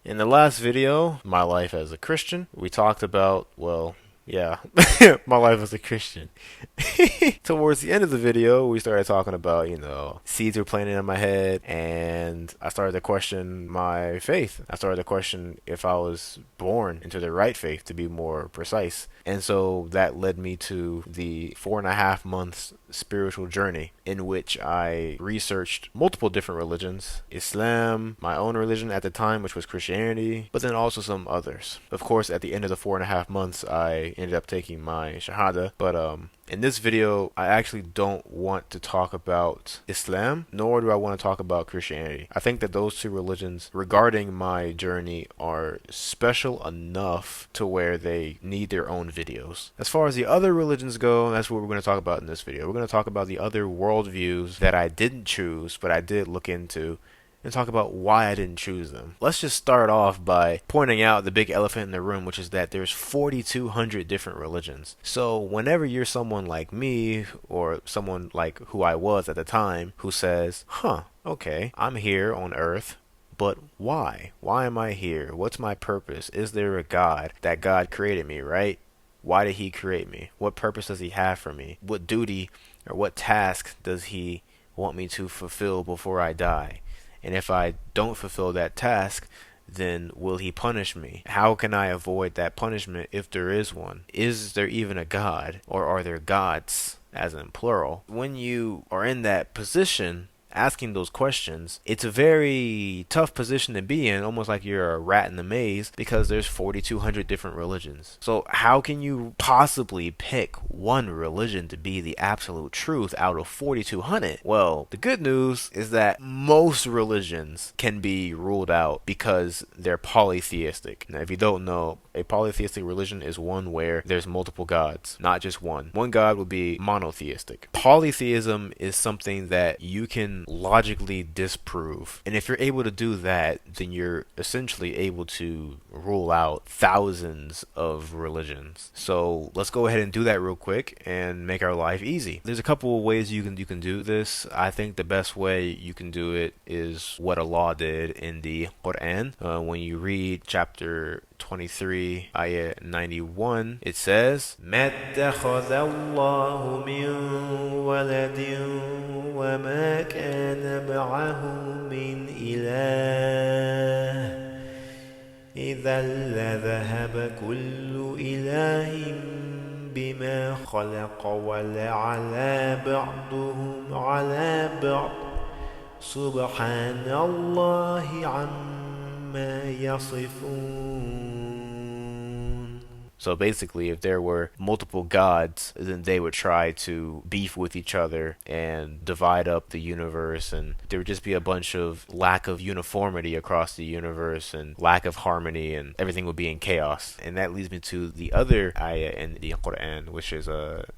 In the last video, my life as a Christian, we talked about, well, yeah, my life as a Christian. Towards the end of the video, we started talking about, seeds were planted in my head, and I started to question my faith. I started to question if I was born into the right faith, to be more precise. And so that led me to the 4.5 months spiritual journey in which I researched multiple different religions, Islam, my own religion at the time, which was Christianity, but then also some others. Of course, at the end of the 4.5 months, I ended up taking my Shahada, but in this video, I actually don't want to talk about Islam, nor do I want to talk about Christianity. I think that those two religions, regarding my journey, are special enough to where they need their own videos. As far as the other religions go, that's what we're going to talk about in this video. We're going to talk about the other worldviews that I didn't choose, but I did look into, and talk about why I didn't choose them. Let's just start off by pointing out the big elephant in the room, which is that there's 4,200 different religions. So whenever you're someone like me, or someone like who I was at the time, who says, okay, I'm here on earth, but why? Why am I here? What's my purpose? Is there a God? That God created me, right? Why did he create me? What purpose does he have for me? What duty or what task does he want me to fulfill before I die? And if I don't fulfill that task, then will he punish me? How can I avoid that punishment if there is one? Is there even a God? Or are there gods, as in plural? When you are in that position, asking those questions, it's a very tough position to be in, almost like you're a rat in the maze, because there's 4,200 different religions. So how can you possibly pick one religion to be the absolute truth out of 4,200? Well, the good news is that most religions can be ruled out because they're polytheistic. Now, if you don't know, a polytheistic religion is one where there's multiple gods, not just one. One god would be monotheistic. Polytheism is something that you can logically disprove. And if you're able to do that, then you're essentially able to rule out thousands of religions. So let's go ahead and do that real quick and make our life easy. There's a couple of ways you can do this. I think the best way you can do it is what Allah did in the Quran. When you read chapter 23, ayah 91, it says, مَا اتَّخَذَ اللَّهُ مِن وَلَدٍ وَمَا كَانَ مَعَهُ مِنْ إِلَهٍ إِذًا لَذَهَبَ كُلُّ إِلَهٍ بِمَا خَلَقَ وَلَعَلَى بَعْضُهُمْ عَلَى بَعْضٍ سُبْحَانَ اللَّهِ عَمَّا يَصِفُونَ. So basically, if there were multiple gods, then they would try to beef with each other and divide up the universe, and there would just be a bunch of lack of uniformity across the universe and lack of harmony, and everything would be in chaos. And that leads me to the other ayah in the Quran, which is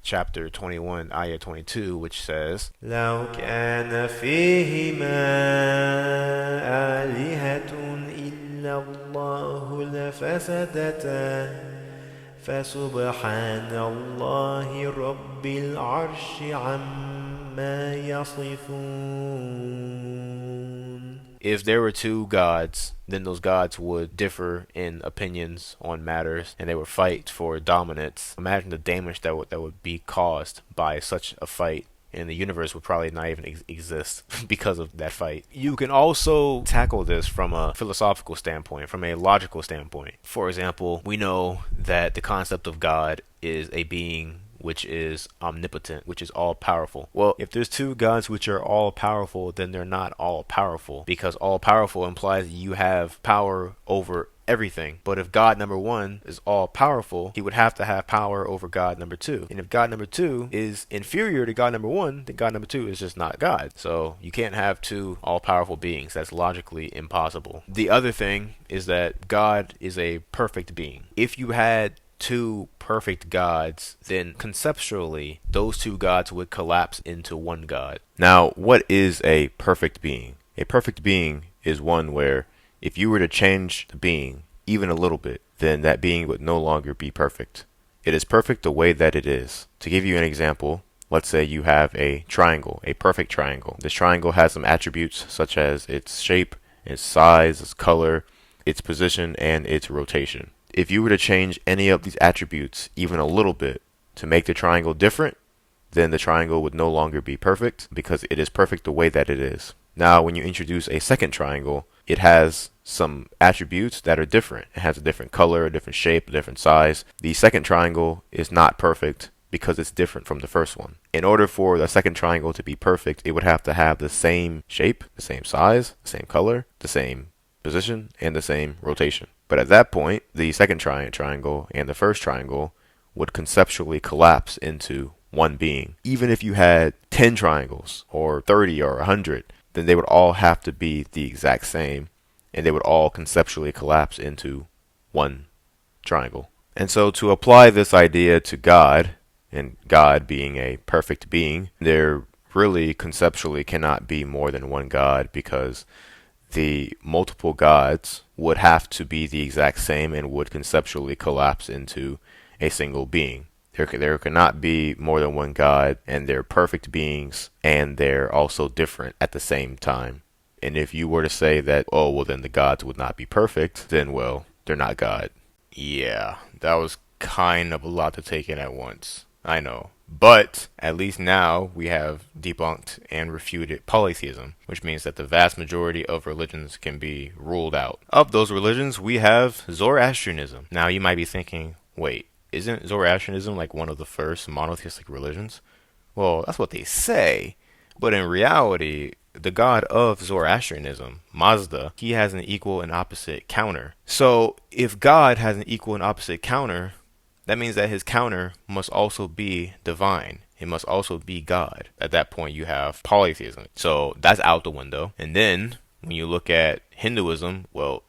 chapter 21, ayah 22, which says, لَوْ كَانَ فِيهِمَا آلِهَةٌ إِلَّا اللَّهُ لَفَسَدَتَا فسبحان الله رب العرش عما يصفون. If there were two gods, then those gods would differ in opinions on matters, and they would fight for dominance. Imagine the damage that would be caused by such a fight, and the universe would probably not even exist because of that fight. You can also tackle this from a philosophical standpoint, from a logical standpoint. For example, we know that the concept of God is a being which is omnipotent, which is all-powerful. Well, if there's two gods which are all-powerful, then they're not all-powerful, because all-powerful implies you have power over everything. But if God number one is all powerful, he would have to have power over God number two. And if God number two is inferior to God number one, then God number two is just not God. So you can't have two all powerful beings. That's logically impossible. The other thing is that God is a perfect being. If you had two perfect gods, then conceptually those two gods would collapse into one God. Now, what is a perfect being? A perfect being is one where if you were to change the being even a little bit, then that being would no longer be perfect. It is perfect the way that it is. To give you an example, let's say you have a triangle, a perfect triangle. This triangle has some attributes such as its shape, its size, its color, its position, and its rotation. If you were to change any of these attributes even a little bit to make the triangle different, then the triangle would no longer be perfect because it is perfect the way that it is. Now, when you introduce a second triangle, it has some attributes that are different. It has a different color, a different shape, a different size. The second triangle is not perfect because it's different from the first one. In order for the second triangle to be perfect, it would have to have the same shape, the same size, the same color, the same position, and the same rotation. But at that point, the second triangle and the first triangle would conceptually collapse into one being. Even if you had 10 triangles or 30 or 100, then they would all have to be the exact same, and they would all conceptually collapse into one triangle. And so to apply this idea to God, and God being a perfect being, there really conceptually cannot be more than one God, because the multiple gods would have to be the exact same and would conceptually collapse into a single being. There cannot be more than one God, and they're perfect beings, and they're also different at the same time. And if you were to say that, oh, well, then the gods would not be perfect, then, well, they're not God. Yeah, that was kind of a lot to take in at once. I know. But at least now we have debunked and refuted polytheism, which means that the vast majority of religions can be ruled out. Of those religions, we have Zoroastrianism. Now you might be thinking, wait, isn't Zoroastrianism like one of the first monotheistic religions? Well, that's what they say. But in reality, the god of Zoroastrianism, Mazda, he has an equal and opposite counter. So if God has an equal and opposite counter, that means that his counter must also be divine. It must also be God. At that point, you have polytheism. So that's out the window. And then when you look at Hinduism, well,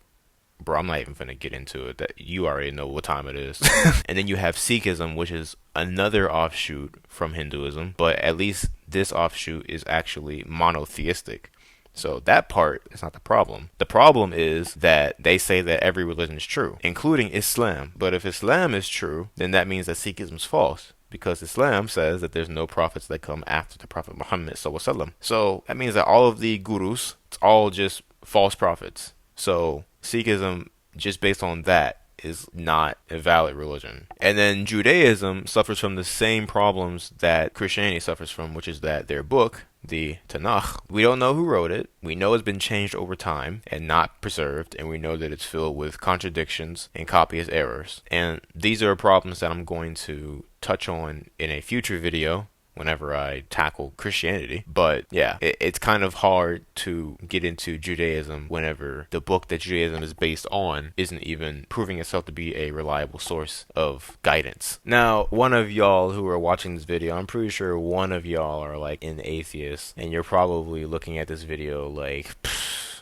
bro, I'm not even going to get into it. That you already know what time it is. And then you have Sikhism, which is another offshoot from Hinduism. But at least this offshoot is actually monotheistic. So that part is not the problem. The problem is that they say that every religion is true, including Islam. But if Islam is true, then that means that Sikhism is false, because Islam says that there's no prophets that come after the Prophet Muhammad sallallahu alaihi wasallam. So that means that all of the gurus, it's all just false prophets. So Sikhism, just based on that, is not a valid religion. And then Judaism suffers from the same problems that Christianity suffers from, which is that their book, the Tanakh, we don't know who wrote it. We know it's been changed over time and not preserved, and we know that it's filled with contradictions and copious errors. And these are problems that I'm going to touch on in a future video whenever I tackle Christianity. But yeah, it's kind of hard to get into Judaism whenever the book that Judaism is based on isn't even proving itself to be a reliable source of guidance. Now, one of y'all who are watching this video, I'm pretty sure one of y'all are like an atheist, and you're probably looking at this video like,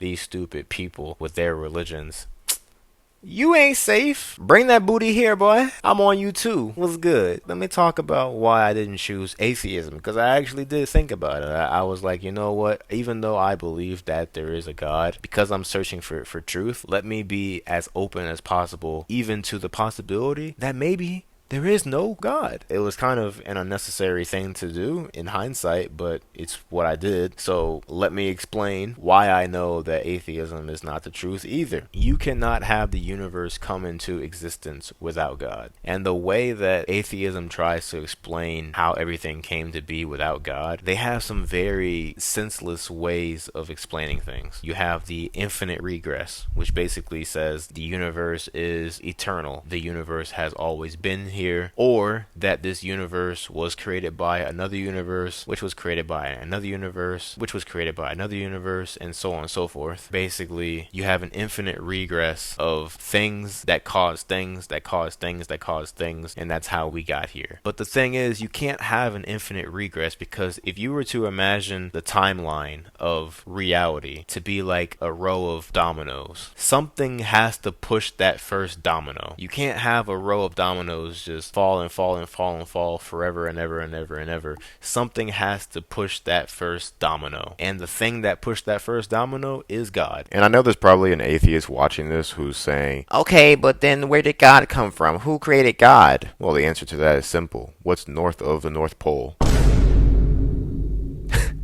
these stupid people with their religions. You ain't safe. Bring that booty here, boy. I'm on you too. What's good? Let me talk about why I didn't choose atheism, because I actually did think about it. I was like, you know what? Even though I believe that there is a God, because I'm searching for truth, let me be as open as possible, even to the possibility that maybe there is no God. It was kind of an unnecessary thing to do in hindsight, but it's what I did. So let me explain why I know that atheism is not the truth either. You cannot have the universe come into existence without God. And the way that atheism tries to explain how everything came to be without God, they have some very senseless ways of explaining things. You have the infinite regress, which basically says the universe is eternal. The universe has always been here, or that this universe was created by another universe, which was created by another universe, which was created by another universe, and so on and so forth. Basically, you have an infinite regress of things that cause things that cause things that cause things, and that's how we got here. But the thing is, you can't have an infinite regress, because if you were to imagine the timeline of reality to be like a row of dominoes, something has to push that first domino. You can't have a row of dominoes just fall and fall and fall and fall forever and ever and ever and ever. Something has to push that first domino, and the thing that pushed that first domino is God. And I know there's probably an atheist watching this who's saying, okay, but then where did God come from? Who created God? Well, the answer to that is simple. What's north of the North Pole?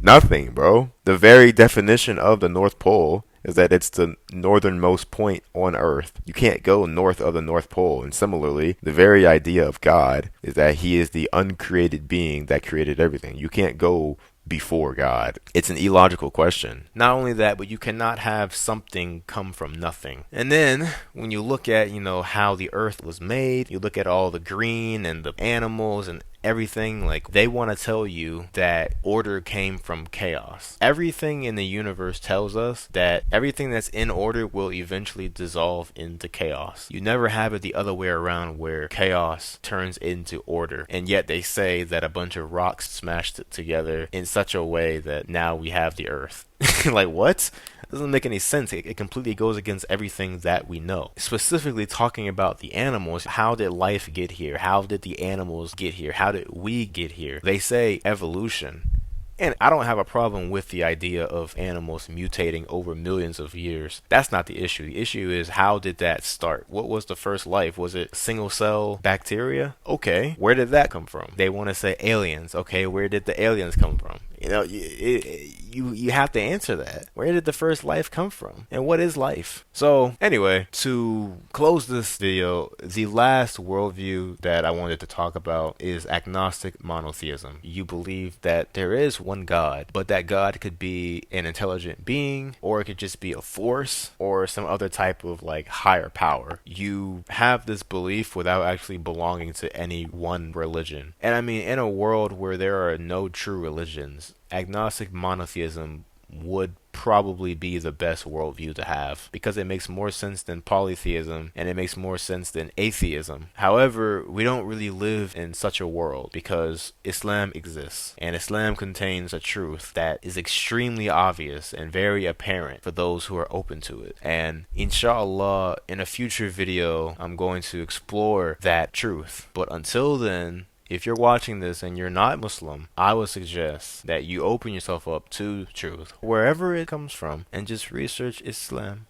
Nothing, bro. The very definition of the North Pole is that it's the northernmost point on Earth. You can't go north of the North Pole. And similarly, the very idea of God is that he is the uncreated being that created everything. You can't go before God. It's an illogical question. Not only that, but you cannot have something come from nothing. And then when you look at, how the earth was made, you look at all the green and the animals and everything, like they want to tell you that order came from chaos. Everything in the universe tells us that everything that's in order will eventually dissolve into chaos. You never have it the other way around where chaos turns into order. And yet they say that a bunch of rocks smashed it together in such a way that now we have the earth. Like what? Doesn't make any sense. It completely goes against everything that we know. Specifically talking about the animals, how did life get here? How did the animals get here? How did we get here? They say evolution. And I don't have a problem with the idea of animals mutating over millions of years. That's not the issue. The issue is, how did that start? What was the first life? Was it single cell bacteria? Okay, where did that come from? They want to say aliens. Okay, where did the aliens come from? You have to answer that. Where did the first life come from? And what is life? So anyway, to close this video, the last worldview that I wanted to talk about is agnostic monotheism. You believe that there is one God, but that God could be an intelligent being, or it could just be a force, or some other type of higher power. You have this belief without actually belonging to any one religion. And I mean, in a world where there are no true religions, agnostic monotheism would probably be the best worldview to have, because it makes more sense than polytheism and it makes more sense than atheism. However, we don't really live in such a world because Islam exists, and Islam contains a truth that is extremely obvious and very apparent for those who are open to it. And inshallah, in a future video, I'm going to explore that truth. But until then, if you're watching this and you're not Muslim, I would suggest that you open yourself up to truth, wherever it comes from, and just research Islam.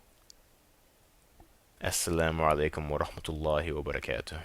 Assalamu alaikum wa rahmatullahi wa barakatuh.